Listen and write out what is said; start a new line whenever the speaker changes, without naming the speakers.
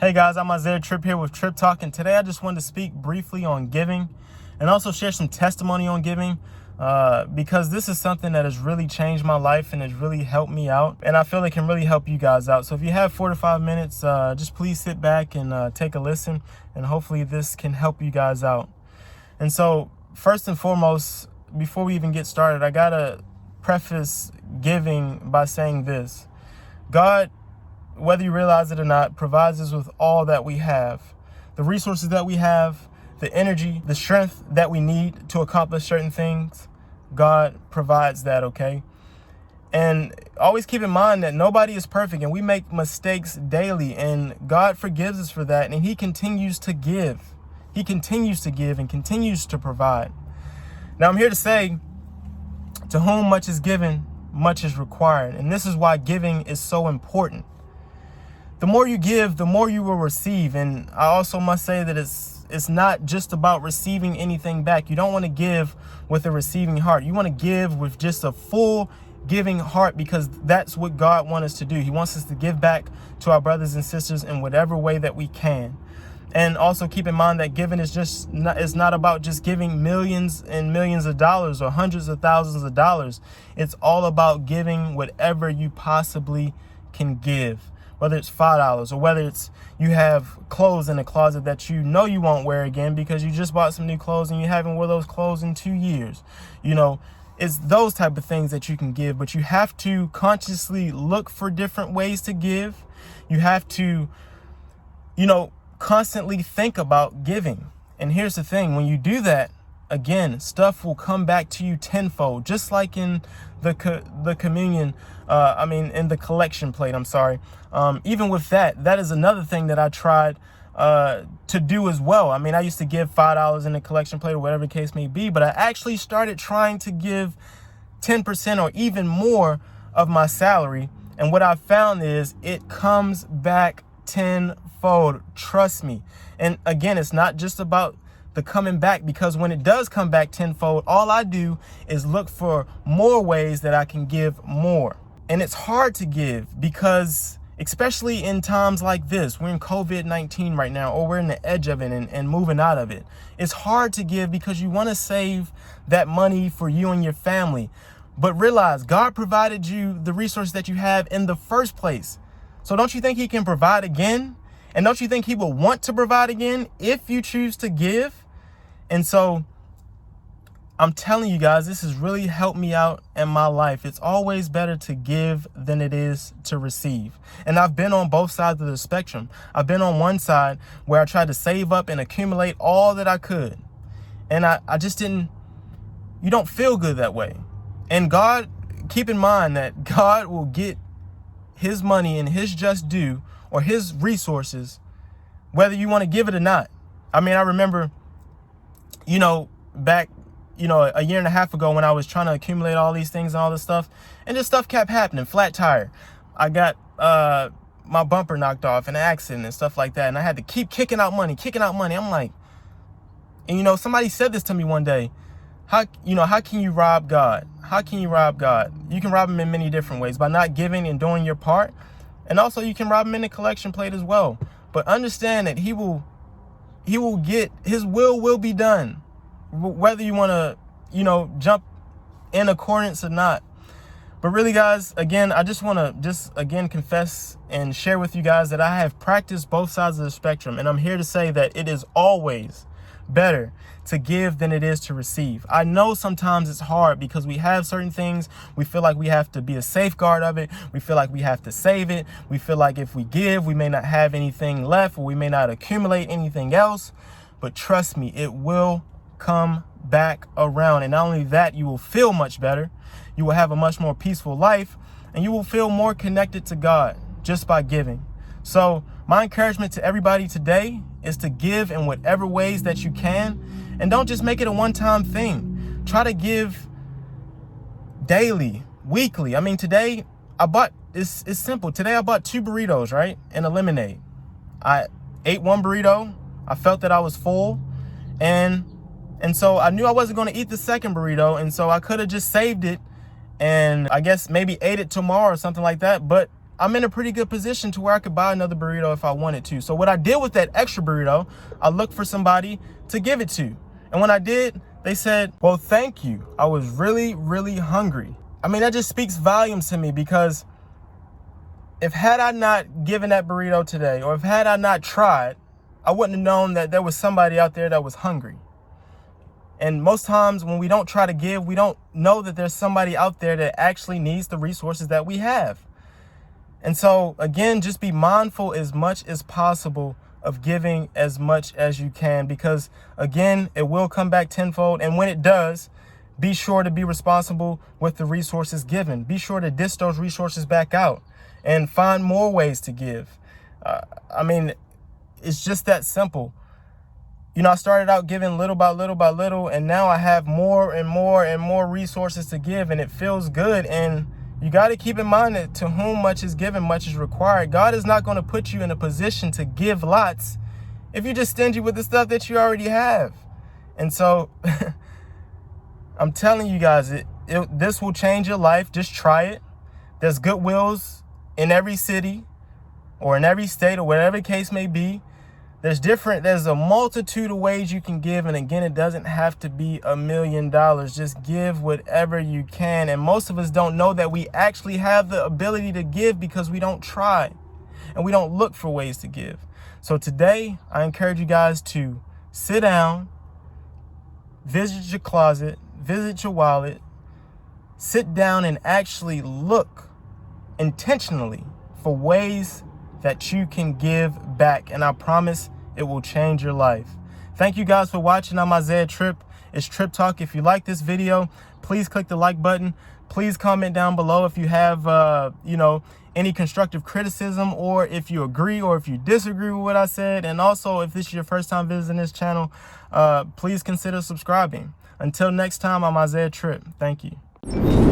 Hey guys, I'm Isaiah Tripp here with Tripp Talk, and today I just wanted to speak briefly on giving and also share some testimony on giving because this is something that has really changed my life and has really helped me out, and I feel it can really help you guys out. So if you have 4 to 5 minutes, just please sit back and take a listen, and hopefully this can help you guys out. And so first and foremost, before we even get started, I gotta preface giving by saying this: God, whether you realize it or not, provides us with all that we have. The resources that we have, the energy, the strength that we need to accomplish certain things, God provides that, okay? And always keep in mind that nobody is perfect and we make mistakes daily, and God forgives us for that, and He continues to give. He continues to give and continues to provide. Now, I'm here to say, to whom much is given, much is required. And this is why giving is so important. The more you give, the more you will receive. And I also must say that it's not just about receiving anything back. You don't want to give with a receiving heart. You want to give with just a full giving heart, because that's what God wants us to do. He wants us to give back to our brothers and sisters in whatever way that we can. And also keep in mind that giving is it's not about just giving millions and millions of dollars or hundreds of thousands of dollars. It's all about giving whatever you possibly can give. Whether it's $5 or whether it's you have clothes in the closet that you know you won't wear again because you just bought some new clothes and you haven't worn those clothes in 2 years. It's those type of things that you can give, but you have to consciously look for different ways to give. You have to, constantly think about giving. And here's the thing: when you do that, again, stuff will come back to you tenfold, just like in the communion, in the collection plate, I'm sorry. Even with that is another thing that I tried to do as well. I used to give $5 in the collection plate or whatever the case may be, but I actually started trying to give 10% or even more of my salary. And what I found is it comes back tenfold. Trust me. And again, it's not just about the coming back, because when it does come back tenfold, all I do is look for more ways that I can give more. And it's hard to give because, especially in times like this, we're in COVID-19 right now, or we're in the edge of it and moving out of it. It's hard to give because you want to save that money for you and your family. But realize God provided you the resources that you have in the first place. So don't you think He can provide again? And don't you think He will want to provide again if you choose to give? And so I'm telling you guys, this has really helped me out in my life. It's always better to give than it is to receive. And I've been on both sides of the spectrum. I've been on one side where I tried to save up and accumulate all that I could. And I just didn't, you don't feel good that way. And God, keep in mind that God will get His money and His just due, or His resources, whether you want to give it or not. I remember, back, a year and a half ago when I was trying to accumulate all these things and all this stuff, and this stuff kept happening. Flat tire. I got my bumper knocked off in an accident and stuff like that. And I had to keep kicking out money. I'm like, and somebody said this to me one day: how can you rob God? How can you rob God? You can rob Him in many different ways, by not giving and doing your part. And also you can rob Him in the collection plate as well. But understand that He will get, His will be done, whether you want to, jump in accordance or not. But really, guys, again, I just want to confess and share with you guys that I have practiced both sides of the spectrum. And I'm here to say that it is always better to give than it is to receive. I know sometimes it's hard because we have certain things. We feel like we have to be a safeguard of it. We feel like we have to save it. We feel like if we give, we may not have anything left, or we may not accumulate anything else. But trust me, it will come back around. And not only that, you will feel much better. You will have a much more peaceful life, and you will feel more connected to God just by giving. So my encouragement to everybody today is to give in whatever ways that you can, and don't just make it a one-time thing. Try to give daily, weekly. Today I bought, it's simple. Today I bought 2 burritos, right? And a lemonade. I ate 1 burrito. I felt that I was full, and so I knew I wasn't going to eat the second burrito, and so I could have just saved it and I guess maybe ate it tomorrow or something like that. But I'm in a pretty good position to where I could buy another burrito if I wanted to. So what I did with that extra burrito, I looked for somebody to give it to. And when I did, they said, well, thank you. I was really, really hungry. I mean, that just speaks volumes to me, because if had I not given that burrito today, or if had I not tried, I wouldn't have known that there was somebody out there that was hungry. And most times when we don't try to give, we don't know that there's somebody out there that actually needs the resources that we have. And so, again, just be mindful as much as possible of giving as much as you can, because, again, it will come back tenfold. And when it does, be sure to be responsible with the resources given. Be sure to dish those resources back out and find more ways to give. I mean, it's just that simple. You know, I started out giving little by little by little, and now I have more and more and more resources to give, and it feels good. And you got to keep in mind that to whom much is given, much is required. God is not going to put you in a position to give lots if you're just stingy with the stuff that you already have. And so I'm telling you guys, this will change your life. Just try it. There's Goodwills in every city or in every state or whatever the case may be. There's a multitude of ways you can give. And again, it doesn't have to be $1 million. Just give whatever you can. And most of us don't know that we actually have the ability to give because we don't try and we don't look for ways to give. So today, I encourage you guys to sit down, visit your closet, visit your wallet, sit down and actually look intentionally for ways that you can give back. And I promise it will change your life. Thank you guys for watching. I'm Isaiah Tripp. It's Tripp Talk. If you like this video, please click the like button. Please comment down below if you have, any constructive criticism, or if you agree or if you disagree with what I said. And also, if this is your first time visiting this channel, please consider subscribing. Until next time, I'm Isaiah Tripp. Thank you.